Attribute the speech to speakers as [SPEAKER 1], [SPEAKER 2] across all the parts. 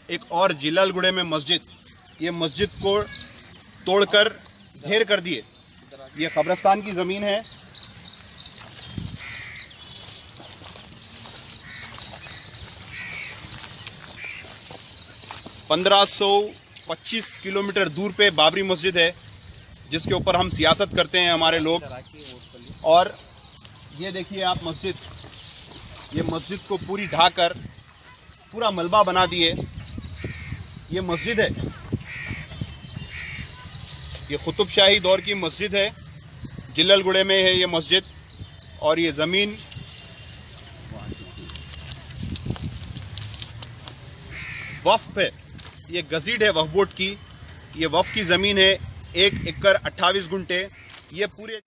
[SPEAKER 1] एक और जिलालगुड़े में मस्जिद, ये मस्जिद को तोड़कर ढेर कर दिए। ये कब्रिस्तान की ज़मीन है। (1525 किलोमीटर दूर पे बाबरी मस्जिद है, जिसके ऊपर हम सियासत करते हैं हमारे लोग। और ये देखिए आप मस्जिद, ये मस्जिद को पूरी ढाकर पूरा मलबा बना दिए। ये मस्जिद है, ये कुतुब शाही दौर की मस्जिद है, जिलालगुड़े में है ये मस्जिद। और ये ज़मीन वक्फ है, ये गज़ीड है वक्फ बोर्ड की। ये वक्फ की ज़मीन है, 1 एकड़ 28 गुंठे। ये पूरे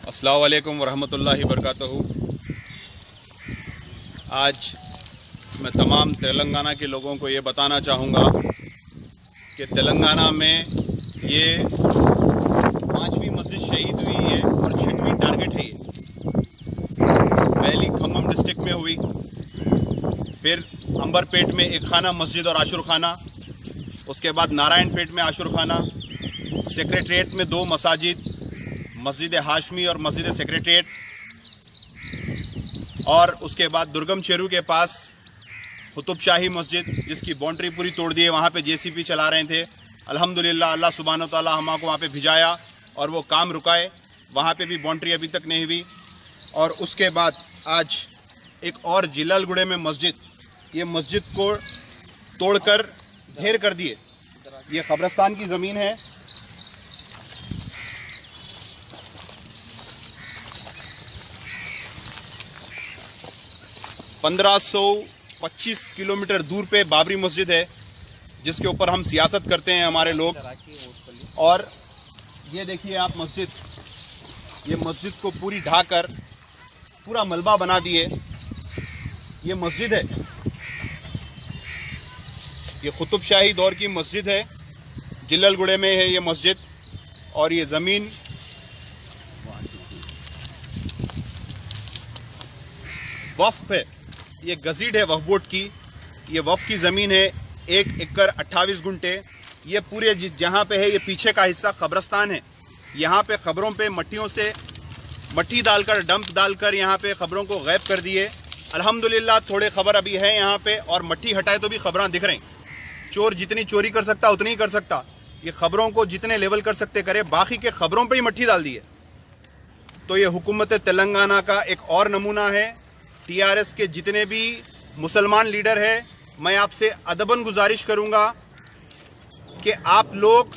[SPEAKER 1] अस्सलामु अलैकुम वरहमतुल्लाहि वबरकातुहू। आज मैं तमाम तेलंगाना के लोगों को ये बताना चाहूँगा कि तेलंगाना में ये 5वीं मस्जिद शहीद हुई है और 6वीं टारगेट है। ये पहली खम्मम डिस्ट्रिक्ट में हुई, फिर अंबरपेट में एक खाना मस्जिद और आशुर खाना, उसके बाद नारायणपेट में आशुर खाना, सेक्रेटरीट में 2 मसाजिद, मस्जिद हाशमी और मस्जिद सेक्रेटरीट, और उसके बाद दुर्गम चेरू के पास कुतुब शाही मस्जिद, जिसकी बाउंड्री पूरी तोड़ दी है। वहाँ पे जेसीबी चला रहे थे। अल्हम्दुलिल्लाह अल्लाह सुब्हानो तआला हमको वहाँ पे भिजाया और वो काम रुकाए। वहाँ पे भी बाउंड्री अभी तक नहीं हुई। और उसके बाद आज एक और जिलालगुड़े में मस्जिद, ये मस्जिद को तोड़कर ढेर कर दिए। ये कब्रिस्तान की ज़मीन है। (1525 किलोमीटर दूर पे बाबरी मस्जिद है, जिसके ऊपर हम सियासत करते हैं हमारे लोग। और ये देखिए आप मस्जिद, ये मस्जिद को पूरी ढाकर पूरा मलबा बना दिए। ये मस्जिद है, ये कुतुब शाही दौर की मस्जिद है, जिलालगुड़े में है ये मस्जिद। और ये ज़मीन वक्फ है, ये गज़ीड है वक्फ बोर्ड की। ये वक्फ की ज़मीन है, 1 एकड़ 28 गुंठे। ये पूरे जहाँ पे है, ये पीछे का हिस्सा कब्रिस्तान है। यहाँ पे खबरों पे मट्टियों से मट्टी डालकर, डंप डालकर यहाँ पे खबरों को गायब कर दिए। अल्हम्दुलिल्लाह थोड़े खबर अभी है यहाँ पे, और मट्टी हटाए तो भी खबरें दिख रही। चोर जितनी चोरी कर सकता उतनी ही कर सकता। ये खबरों को जितने लेवल कर सकते करे, बाकी के खबरों पे ही मट्टी डाल दी है। तो ये हुकूमत तेलंगाना का एक और नमूना है। टीआरएस के जितने भी मुसलमान लीडर हैं, मैं आपसे अदबन गुजारिश करूंगा कि आप लोग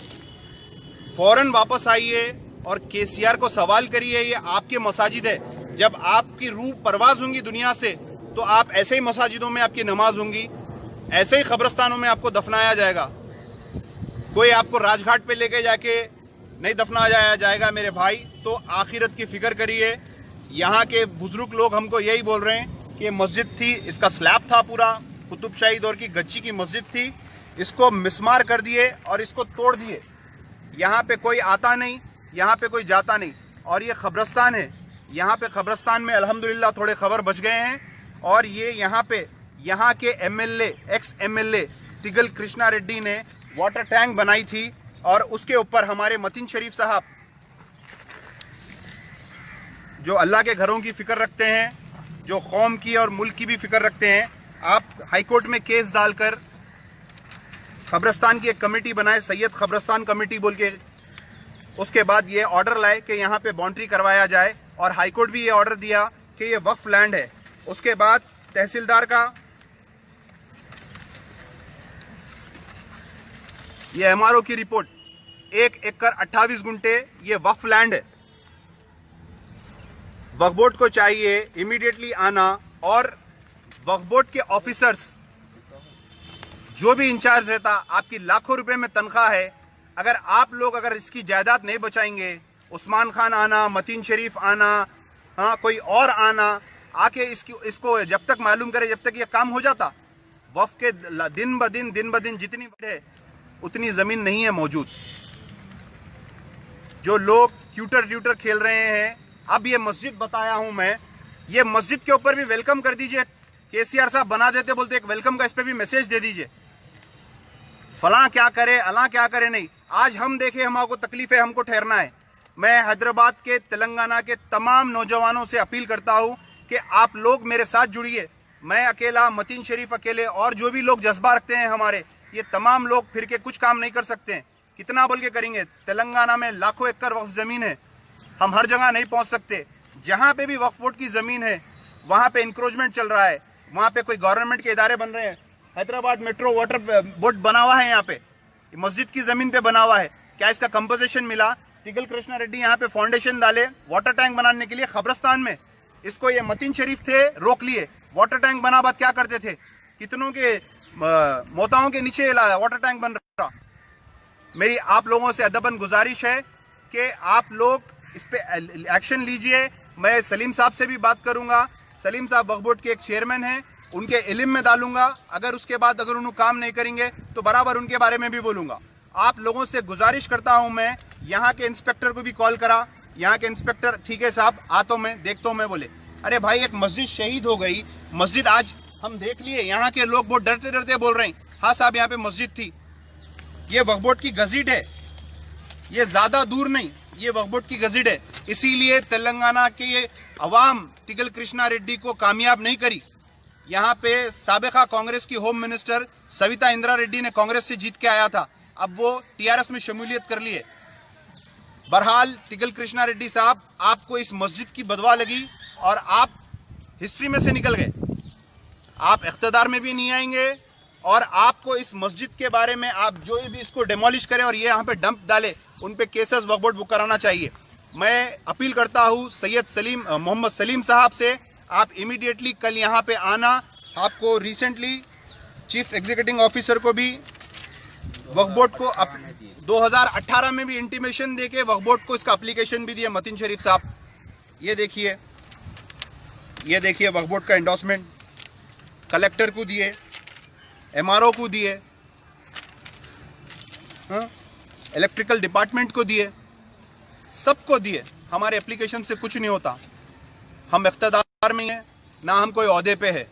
[SPEAKER 1] फ़ौरन वापस आइए और केसीआर को सवाल करिए, ये आपके मसाजिद है। जब आपकी रूह परवाज होंगी दुनिया से, तो आप ऐसे ही मसाजिदों में आपकी नमाज होंगी, ऐसे ही कब्रिस्तानों में आपको दफनाया जाएगा। कोई आपको राजघाट पे लेके जाके नहीं दफनाया जाएगा मेरे भाई। तो आखिरत की फिक्र करिए। यहाँ के बुजुर्ग लोग हमको यही बोल रहे हैं कि मस्जिद थी, इसका स्लैब था पूरा, कुतुब शाही दौर की गच्ची की मस्जिद थी, इसको मिसमार कर दिए और इसको तोड़ दिए। यहाँ पे कोई आता नहीं, यहाँ पे कोई जाता नहीं। और ये कब्रिस्तान है, यहाँ पे कब्रिस्तान में अल्हम्दुलिल्लाह थोड़े खबर बच गए हैं। और ये यहाँ पे यहाँ के MLA, ex MLA Tigala Krishna Reddy ने वाटर टैंक बनाई थी, और उसके ऊपर हमारे मतीन शरीफ साहब, जो अल्लाह के घरों की फिक्र रखते हैं, जो कौम की और मुल्क की भी फिक्र रखते हैं, आप हाईकोर्ट में केस डालकर कब्रिस्तान की एक कमेटी बनाए, सैयद कब्रिस्तान कमेटी बोल के। उसके बाद ये ऑर्डर लाए कि यहाँ पे बाउंड्री करवाया जाए, और हाईकोर्ट भी ये ऑर्डर दिया कि ये वक्फ लैंड है। उसके बाद तहसीलदार का ये एमआरओ की रिपोर्ट, 1 एकड़ 28 गुंठे ये वक्फ लैंड है। वक्फ बोर्ड को चाहिए इमीडिएटली आना और वक्फ बोर्ड के ऑफिसर्स, जो भी इंचार्ज रहता, आपकी लाखों रुपए में तनख्वाह है, अगर आप लोग अगर इसकी जायदाद नहीं बचाएंगे, उस्मान खान आना, मतीन शरीफ आना, हाँ कोई और आना, आके इसको जब तक मालूम करे, जब तक ये काम हो जाता, वक्फ के दिन ब दिन जितनी है उतनी ज़मीन नहीं है मौजूद। जो लोग ट्यूटर खेल रहे हैं, अब ये मस्जिद बताया हूं मैं, ये मस्जिद के ऊपर भी वेलकम कर दीजिए। केसीआर साहब बना देते, बोलते एक वेलकम का इस पे भी मैसेज दे दीजिए, फलां क्या करे अला क्या करे। नहीं, आज हम देखे, हमको तकलीफ है, हमको ठहरना है। मैं हैदराबाद के, तेलंगाना के तमाम नौजवानों से अपील करता हूं कि आप लोग मेरे साथ जुड़िए। मैं अकेला, मतीन शरीफ अकेले, और जो भी लोग जज्बा रखते हैं हमारे, ये तमाम लोग फिर के कुछ काम नहीं कर सकते हैं। कितना बोल के करेंगे? तेलंगाना में लाखों एकड़ वक्फ ज़मीन है, हम हर जगह नहीं पहुंच सकते। जहां पे भी वक्फ बोर्ड की ज़मीन है वहां पे इंक्रोचमेंट चल रहा है, वहां पे कोई गवर्नमेंट के इदारे बन रहे हैं। हैदराबाद मेट्रो वाटर बोर्ड बना हुआ है, यहाँ पे मस्जिद की ज़मीन पे बना हुआ है। क्या इसका कंपोजिशन मिला? तिगल कृष्णा रेड्डी यहाँ पे फाउंडेशन डाले वाटर टैंक बनाने के लिए कब्रिस्तान में, इसको ये मतीन शरीफ थे, रोक लिए। वाटर टैंक बना बाद क्या करते थे? कितनों के मोताओं के नीचे वाटर टैंक बन रहा। मेरी आप लोगों से अदबन गुजारिश है कि आप लोग इस पे एक्शन लीजिए। मैं सलीम साहब से भी बात करूंगा, सलीम साहब वक्फ बोर्ड के एक चेयरमैन हैं, उनके इल्म में डालूंगा। अगर उसके बाद अगर उन्होंने काम नहीं करेंगे तो बराबर उनके बारे में भी बोलूंगा। आप लोगों से गुजारिश करता हूं, मैं यहाँ के इंस्पेक्टर को भी कॉल करा, यहाँ के इंस्पेक्टर ठीक है साहब आता हूँ मैं, देखता हूँ मैं, बोले अरे भाई एक मस्जिद शहीद हो गई। मस्जिद आज हम देख लिए, यहाँ के लोग बहुत डरते डरते बोल रहे हैं हाँ साहब यहाँ पे मस्जिद थी। ये वक्फ बोर्ड की गज़ीट है, ये ज्यादा दूर नहीं, ये वक्फ बोर्ड की गज़ीट है। इसीलिए तेलंगाना के ये अवाम तिगल कृष्णा रेड्डी को कामयाब नहीं करी। यहाँ पे साबिका कांग्रेस की होम मिनिस्टर सविता इंदिरा रेड्डी ने कांग्रेस से जीत के आया था, अब वो टीआरएस में शमूलियत कर लिए। बहरहाल तिगल कृष्णा रेड्डी साहब, आपको इस मस्जिद की बदवा लगी और आप हिस्ट्री में से निकल गए, आप इख्तिदार में भी नहीं आएंगे। और आपको इस मस्जिद के बारे में, आप जो भी इसको डेमोलिश करें और ये यहाँ पे डंप डाले, उन पे केसेस वक्फ बोर्ड बुक कराना चाहिए। मैं अपील करता हूँ सैयद मोहम्मद सलीम साहब से, आप इमीडिएटली कल यहाँ पे आना। आपको रिसेंटली चीफ एग्जीक्यूटिव ऑफिसर को भी वक्फ बोर्ड को 2018 में भी इंटीमेशन देके वक्फ बोर्ड को इसका एप्लीकेशन भी दिया मतीन शरीफ साहब। ये देखिए वक्फ बोर्ड का एंडोर्समेंट कलेक्टर को दिए, एमआरओ को दिए, इलेक्ट्रिकल डिपार्टमेंट को दिए, सबको दिए। हमारे एप्लीकेशन से कुछ नहीं होता, हम इख्तिदार में हैं ना, हम कोई ओहदे पे है,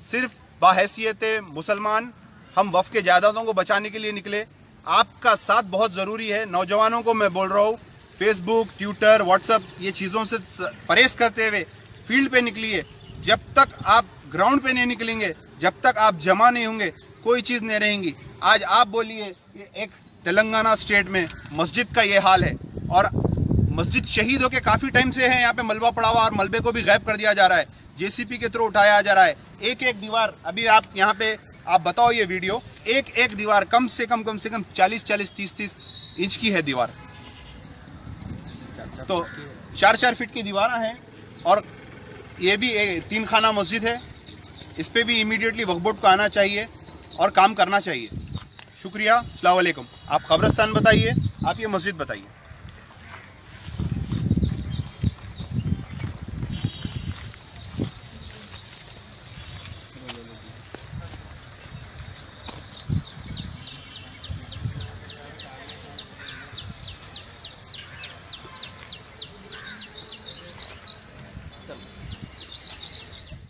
[SPEAKER 1] सिर्फ बाहैसियत मुसलमान हम वक्फ के जायदादों को बचाने के लिए निकले। आपका साथ बहुत ज़रूरी है। नौजवानों को मैं बोल रहा हूँ, फेसबुक, ट्विटर, व्हाट्सएप ये चीज़ों से परहेज करते हुए फील्ड पे निकलिए। जब तक आप ग्राउंड पे नहीं निकलेंगे, जब तक आप जमा नहीं होंगे, कोई चीज़ नहीं रहेंगी। आज आप बोलिए, एक तेलंगाना स्टेट में मस्जिद का ये हाल है, और मस्जिद शहीद होके काफ़ी टाइम से है, यहाँ पे मलबा पड़ा हुआ और मलबे को भी गायब कर दिया जा रहा है, जेसीपी के थ्रू उठाया जा रहा है। एक एक दीवार, अभी आप यहाँ पे आप बताओ ये वीडियो, एक एक दीवार कम से कम 40-40, 30-30 इंच की है दीवार, तो 4-4 फीट की दीवार हैं। और ये भी 3 खाना मस्जिद है, इस पे भी इमीडिएटली वक्फ बोर्ड को आना चाहिए और काम करना चाहिए। शुक्रिया, अस्सलाम वालेकुम। आप कब्रिस्तान बताइए, आप ये मस्जिद बताइए।